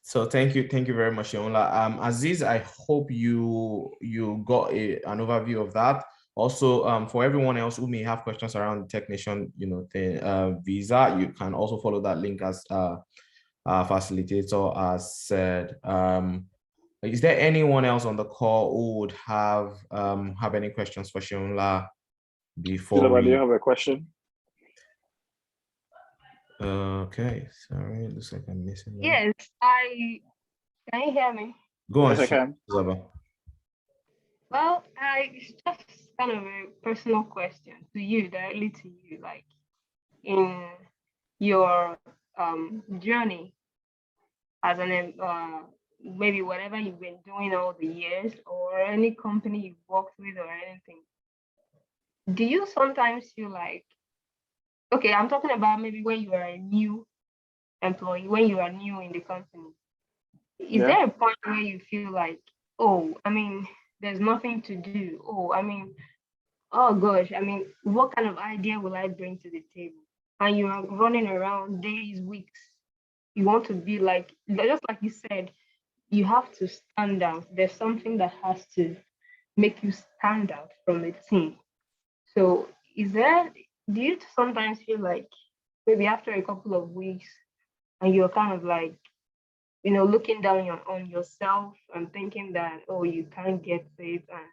So thank you very much, Seunla. Aziz, I hope you got an overview of that. Also, for everyone else who may have questions around the Technation, you know, visa, you can also follow that link as facilitator has said. Is there anyone else on the call who would have any questions for Seunla before do you have a question? Okay, sorry, looks like I'm missing that. Yes, can you hear me? Go on. Yes, I can. Well, it's just kind of a personal question to you, directly to you, like in your journey as an maybe whatever you've been doing all the years, or any company you've worked with or anything. Do you sometimes feel like, okay, I'm talking about maybe when you are a new employee, when you are new in the company, is there a point where you feel like, oh, I mean, there's nothing to do? Oh, I mean, oh gosh, I mean, what kind of idea will I bring to the table? And you are running around days, weeks. You want to be like, just like you said, you have to stand out. There's something that has to make you stand out from the team. So do you sometimes feel like maybe after a couple of weeks and you're kind of like, you know, looking down on yourself and thinking that, oh, you can't get it and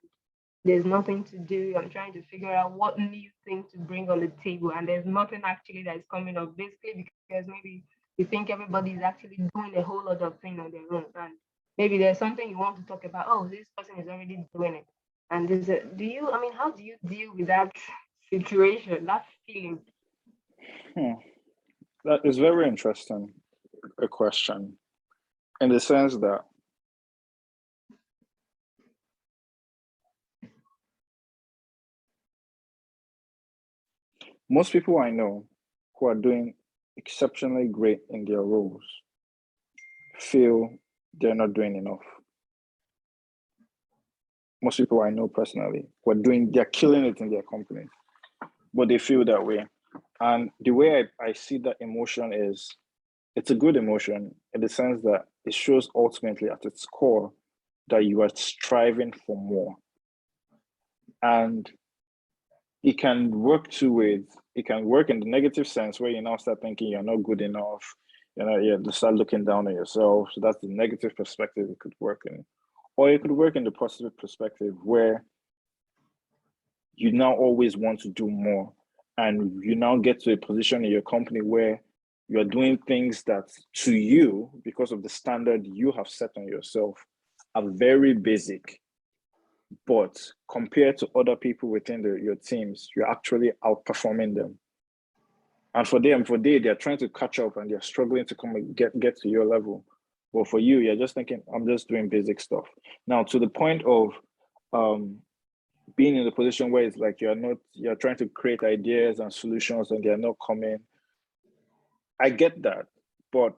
there's nothing to do. I'm trying to figure out what new thing to bring on the table, and there's nothing actually that's coming up, basically because maybe you think everybody's actually doing a whole lot of things on their own, and maybe there's something you want to talk about. Oh, this person is already doing it. And how do you deal with that situation, that feeling? That is very interesting, a question, in the sense that most people I know who are doing exceptionally great in their roles feel they're not doing enough. Most people I know personally who are they're killing it in their company, but they feel that way. And the way I see that emotion is, it's a good emotion in the sense that it shows ultimately at its core that you are striving for more. And it can work two ways. It can work in the negative sense where you now start thinking you're not good enough, you start looking down on yourself. So that's the negative perspective it could work in. Or it could work in the positive perspective where you now always want to do more. And you now get to a position in your company where you're doing things that to you, because of the standard you have set on yourself, are very basic. But compared to other people within your teams, you're actually outperforming them. And for them, they're trying to catch up and they're struggling to come and get to your level. But for you, you're just thinking, I'm just doing basic stuff. Now, to the point of being in the position where it's like you're trying to create ideas and solutions and they're not coming. I get that. But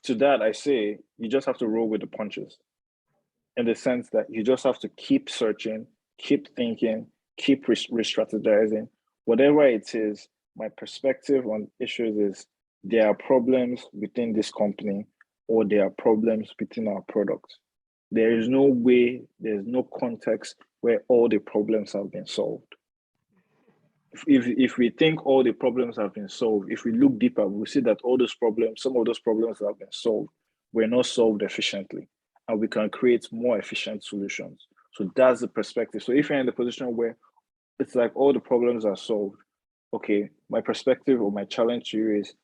to that, I say, you just have to roll with the punches, in the sense that you just have to keep searching, keep thinking, keep re-strategizing. Whatever it is, my perspective on issues is there are problems within this company or there are problems within our product. There is no way, there's no context where all the problems have been solved. If we think all the problems have been solved, if we look deeper, we see that some of those problems that have been solved were not solved efficiently, and we can create more efficient solutions. So that's the perspective. So if you're in the position where it's like all the problems are solved, okay, my perspective or my challenge to you is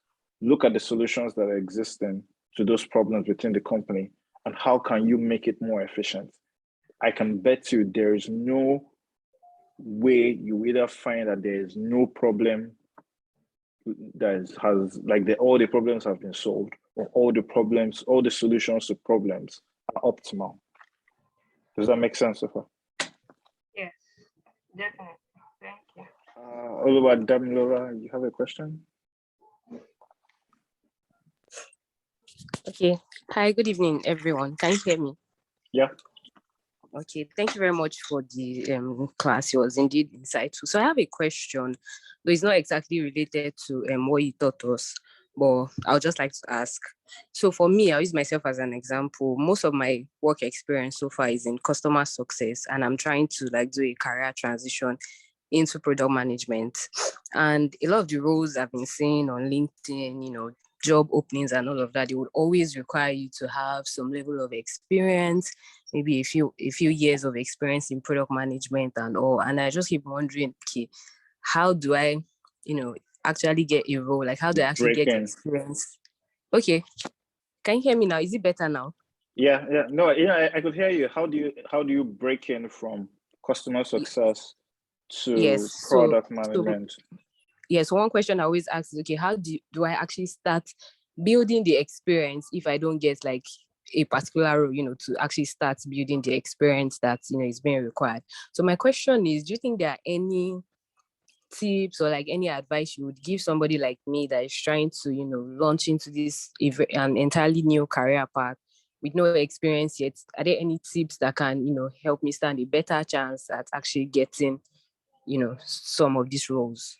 look at the solutions that are existing to those problems within the company and how can you make it more efficient. I can bet you there is no way you either find that there is no problem all the problems have been solved, or all the solutions to problems are optimal. Does that make sense so far? Yes, definitely. Thank you. Oliver Damilova, you have a question? Okay. Hi, good evening, everyone. Can you hear me? Yeah. Okay, thank you very much for the class. It was indeed insightful. So I have a question, though it's not exactly related to what you taught us, but I would just like to ask. So for me, I'll use myself as an example. Most of my work experience so far is in customer success, and I'm trying to do a career transition into product management. And a lot of the roles I've been seeing on LinkedIn, job openings and all of that, it would always require you to have some level of experience, maybe a few years of experience in product management and all. And I just keep wondering, okay, how do I, actually get a role? Like, how do I actually get experience? Okay. Can you hear me now? Is it better now? Yeah. No, I could hear you. How do you break in from customer success to product management? Yes, one question I always ask is, okay, how do I actually start building the experience if I don't get a particular role, to actually start building the experience that, is being required. So my question is, do you think there are any tips or any advice you would give somebody like me that is trying to, launch into this an entirely new career path with no experience yet? Are there any tips that can, help me stand a better chance at actually getting, some of these roles?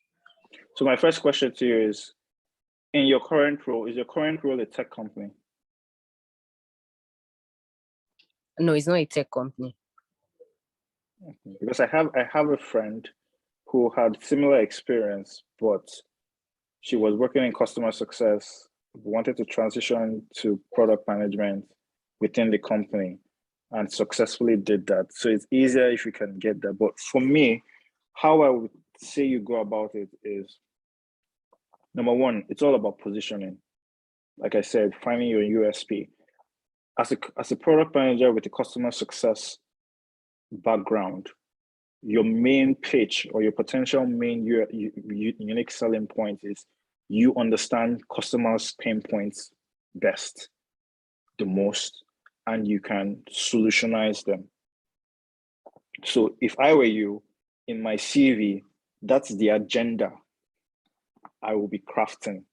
So my first question to you is, in your current role, is your current role a tech company? No, it's not a tech company. Because I have a friend who had similar experience, but she was working in customer success, wanted to transition to product management within the company, and successfully did that. So it's easier if you can get that. But for me, how I would say you go about it is, number one, it's all about positioning. Like I said, finding your USP. As a product manager with a customer success background, your main pitch or your potential main unique selling point is you understand customers' pain points best, the most, and you can solutionize them. So if I were you, in my CV, that's the agenda I will be crafting.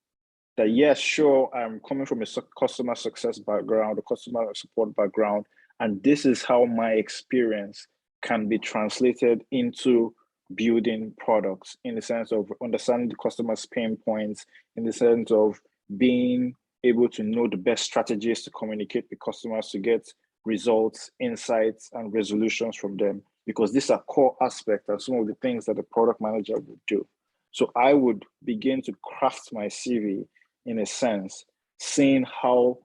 That yes, sure, I'm coming from a customer success background, a customer support background, and this is how my experience can be translated into building products in the sense of understanding the customer's pain points, in the sense of being able to know the best strategies to communicate with customers to get results, insights, and resolutions from them, because these are core aspects and some of the things that the product manager would do. So I would begin to craft my CV in a sense, seeing how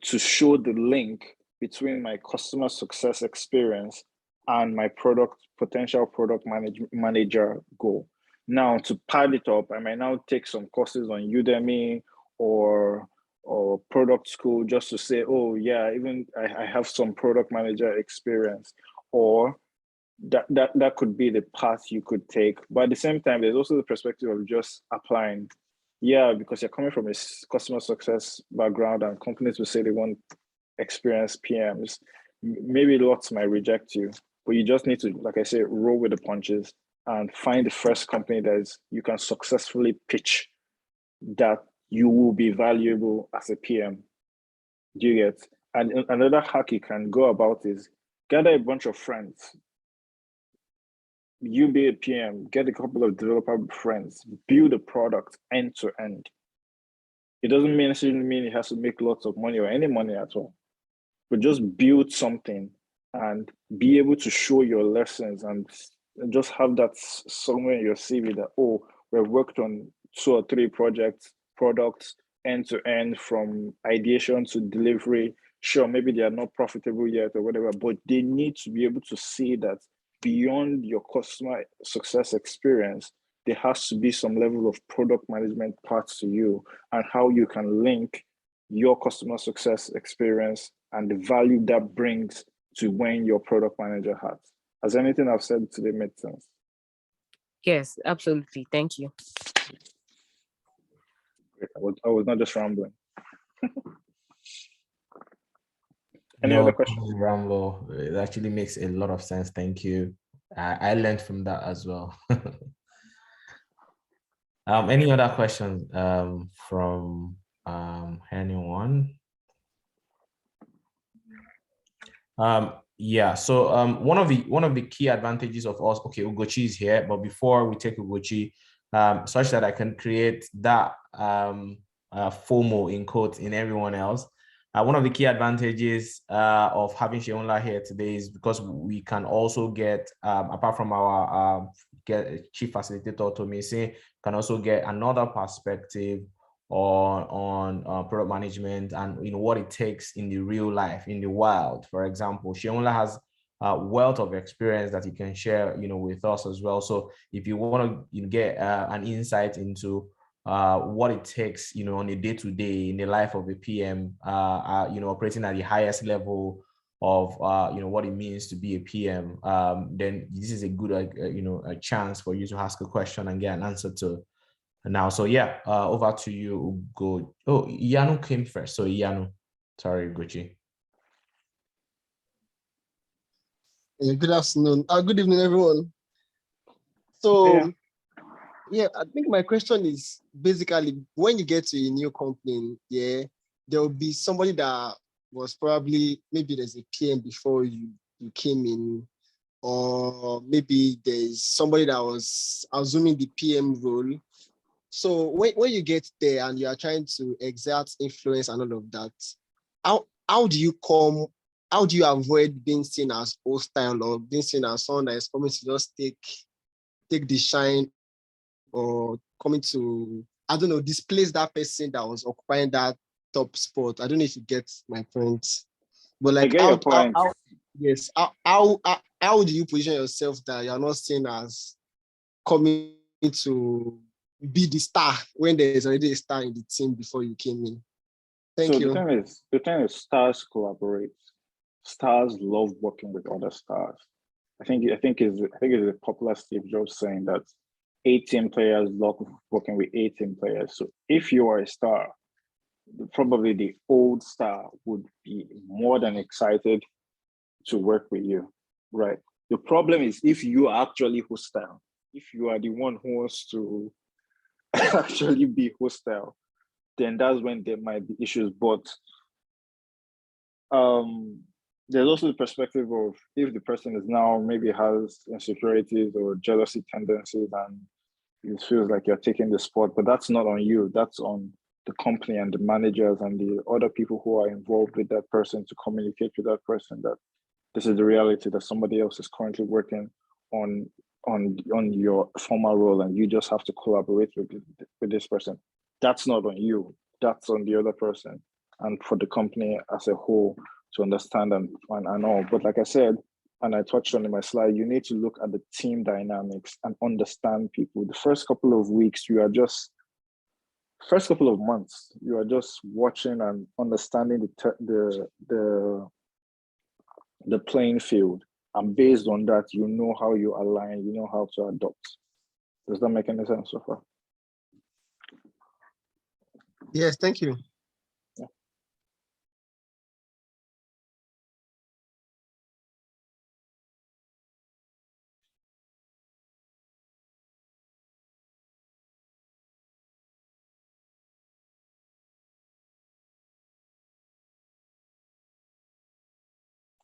to show the link between my customer success experience and my potential product manager goal. Now, to pad it up, I might now take some courses on Udemy or product school just to say, oh yeah, even I have some product manager experience, or that could be the path you could take. But at the same time, there's also the perspective of just applying. Yeah, because you're coming from a customer success background and companies will say they want experienced PMs. Maybe lots might reject you, but you just need to, like I say, roll with the punches and find the first company that you can successfully pitch that you will be valuable as a PM. Do you get? And another hack you can go about is gather a bunch of friends. You be a PM, get a couple of developer friends, build a product end to end. It doesn't necessarily mean it has to make lots of money or any money at all, but just build something and be able to show your lessons and just have that somewhere in your CV that, oh, we've worked on 2 or 3 products end to end from ideation to delivery. Sure, maybe they are not profitable yet or whatever, but they need to be able to see that beyond your customer success experience, there has to be some level of product management parts to you and how you can link your customer success experience and the value that brings to when your product manager has. Has anything I've said today made sense? Yes, absolutely. Thank you. Great. I was not just rambling. Any other questions? Rambo, it actually makes a lot of sense. Thank you. I learned from that as well. Any other questions from anyone? Yeah, so one of the key advantages of us, okay, Ugochi is here, but before we take Ugochi, such that I can create that FOMO in quotes in everyone else. One of the key advantages of having Seunla here today is because we can also get, apart from our chief facilitator, Tomisi, can also get another perspective on product management and what it takes in the real life, in the wild. For example, Seunla has a wealth of experience that he can share with us as well. So if you want to get an insight into what it takes on a day-to-day in the life of a PM, operating at the highest level of what it means to be a PM, then this is a good a chance for you to ask a question and get an answer to now. So yeah, over to you, Ugo. Oh, Iyanu came first. So Iyanu, sorry, Ugochi. Good afternoon. Good evening, everyone. So yeah, I think my question is basically when you get to a new company, yeah, there will be somebody that was probably, maybe there's a PM before you came in, or maybe there's somebody that was assuming the PM role. So when you get there and you are trying to exert influence and all of that, how do you avoid being seen as hostile or being seen as someone that is coming to just take the shine, or coming to, I don't know, displace that person that was occupying that top spot? I don't know if you get my point. But like, I get your point. How do you position yourself that you're not seen as coming to be the star when there's already a star in the team before you came in? Thank you. The thing is, stars collaborate. Stars love working with other stars. I think is a popular Steve Jobs saying that 18 players love working with 18 players. So if you are a star, probably the old star would be more than excited to work with you, right? The problem is if you are actually hostile, if you are the one who wants to actually be hostile, then that's when there might be issues. But there's also the perspective of if the person is now maybe has insecurities or jealousy tendencies and it feels like you're taking the spot, but that's not on you. That's on the company and the managers and the other people who are involved with that person to communicate with that person that this is the reality, that somebody else is currently working on your former role and you just have to collaborate with this person. That's not on you. That's on the other person and for the company as a whole to understand and all. But like I said, and I touched on in my slide, you need to look at the team dynamics and understand people. The first couple of weeks, first couple of months, you are just watching and understanding the playing field. And based on that, you know how you align, you know how to adopt. Does that make any sense so far? Yes, thank you. Yeah.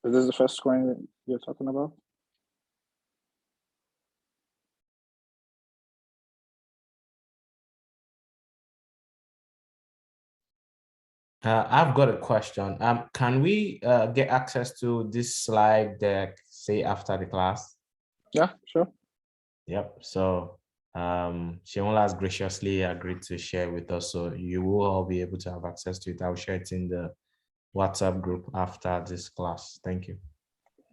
Is this the first screen you're talking about? I've got a question. Can we get access to this slide deck, say after the class? Yeah, sure. Yep. So Seunla has graciously agreed to share with us, so you will all be able to have access to it. I'll share it in the WhatsApp group after this class. Thank you.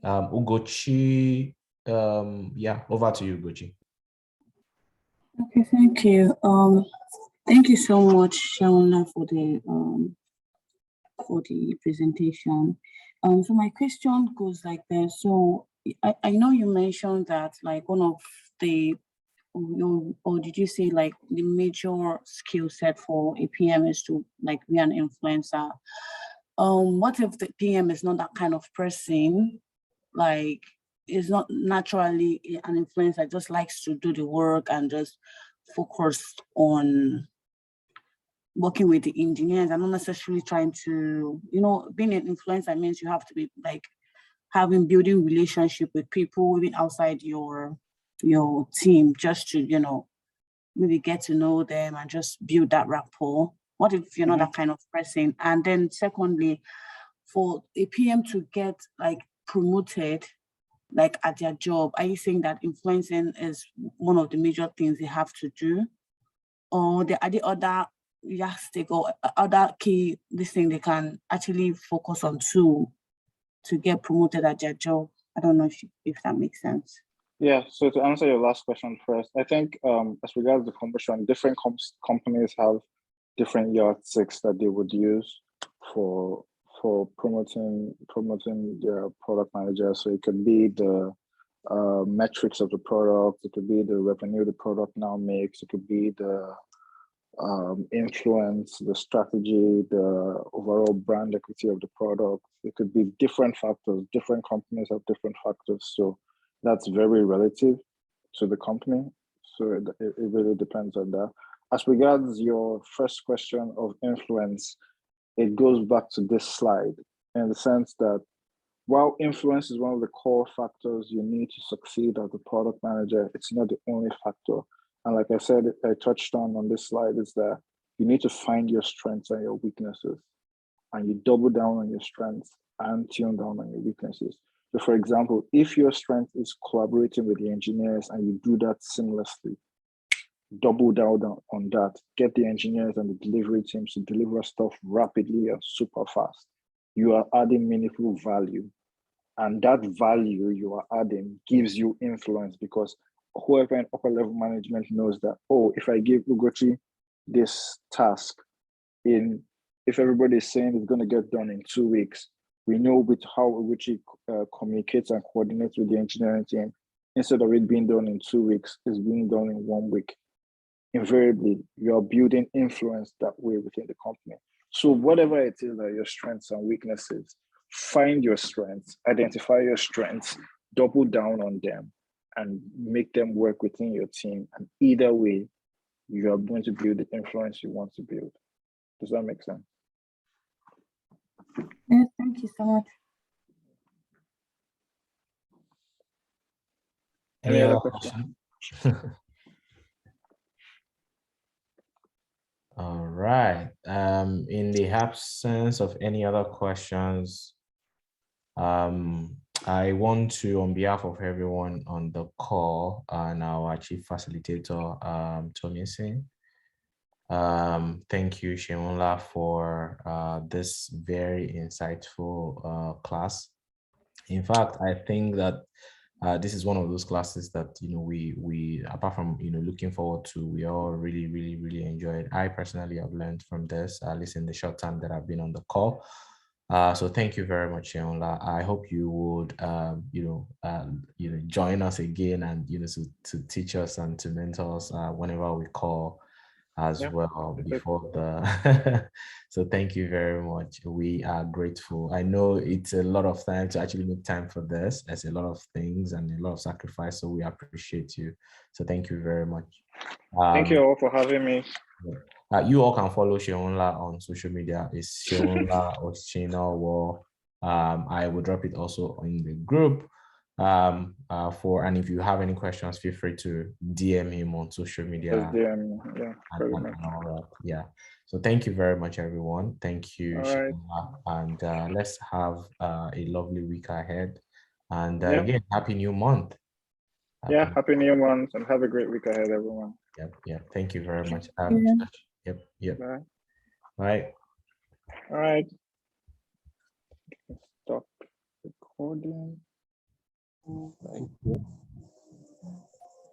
Ugochi, yeah, over to you, Ugochi. Okay, thank you. Thank you so much, Seunla, for the presentation. So my question goes like this. So I know you mentioned that like one of the, or did you say like the major skill set for a PM is to like be an influencer? What if the PM is not that kind of person? Like is not naturally an influencer, just likes to do the work and just focus on working with the engineers and not necessarily trying to, being an influencer means you have to be like building relationship with people even outside your team just to, maybe get to know them and just build that rapport. What if you're not that kind of person? And then secondly, for a PM to get like promoted like at their job, are you saying that influencing is one of the major things they have to do? Or are the other yardstick or other key this thing they can actually focus on to get promoted at their job? I don't know if that makes sense. Yeah, so to answer your last question first, I think as regards the promotion, different companies have different yardsticks that they would use for promoting their product manager. So it could be the metrics of the product, it could be the revenue the product now makes, it could be the influence, the strategy, the overall brand equity of the product. It could be different factors. Different companies have different factors. So that's very relative to the company. So it really depends on that. As regards your first question of influence, it goes back to this slide in the sense that while influence is one of the core factors you need to succeed as a product manager, it's not the only factor. And like I said, I touched on this slide, is that you need to find your strengths and your weaknesses, and you double down on your strengths and tune down on your weaknesses. So for example, if your strength is collaborating with the engineers and you do that seamlessly, double down on that, get the engineers and the delivery teams to deliver stuff rapidly and super fast. You are adding meaningful value. And that value you are adding gives you influence, because whoever in upper level management knows that, oh, if I give Ugochi this task if everybody is saying it's going to get done in 2 weeks, we know with how which it communicates and coordinates with the engineering team. Instead of it being done in 2 weeks, it's being done in 1 week. Invariably, you are building influence that way within the company. So whatever it is that your strengths and weaknesses, find your strengths, identify your strengths, double down on them, and make them work within your team. And either way, you are going to build the influence you want to build. Does that make sense? Yes, thank you so much. Any other questions? All right. In the absence of any other questions, I want to, on behalf of everyone on the call and our chief facilitator, Tomisin, thank you, Seunla, for this very insightful class. In fact, I think that this is one of those classes that we apart from looking forward to, we all really enjoyed. I personally have learned from this, at least in the short time that I've been on the call. So thank you very much, Seunla. I hope you would join us again and to teach us and to mentor us whenever we call as well before the so thank you very much. We are grateful. I know it's a lot of time to actually make time for this. There's a lot of things and a lot of sacrifice, so we appreciate you. So thank you very much. Thank you all for having me. You all can follow Seunla on social media. It's Seunla Osinowo. I will drop it also in the group. And if you have any questions, feel free to DM him on social media. Yeah. So thank you very much, everyone. Thank you, Seunla. And let's have a lovely week ahead. And again, happy new month. Happy new month and have a great week ahead, everyone. Yep. Thank you very much. Yep. Bye. All right. Stop recording. Thank you.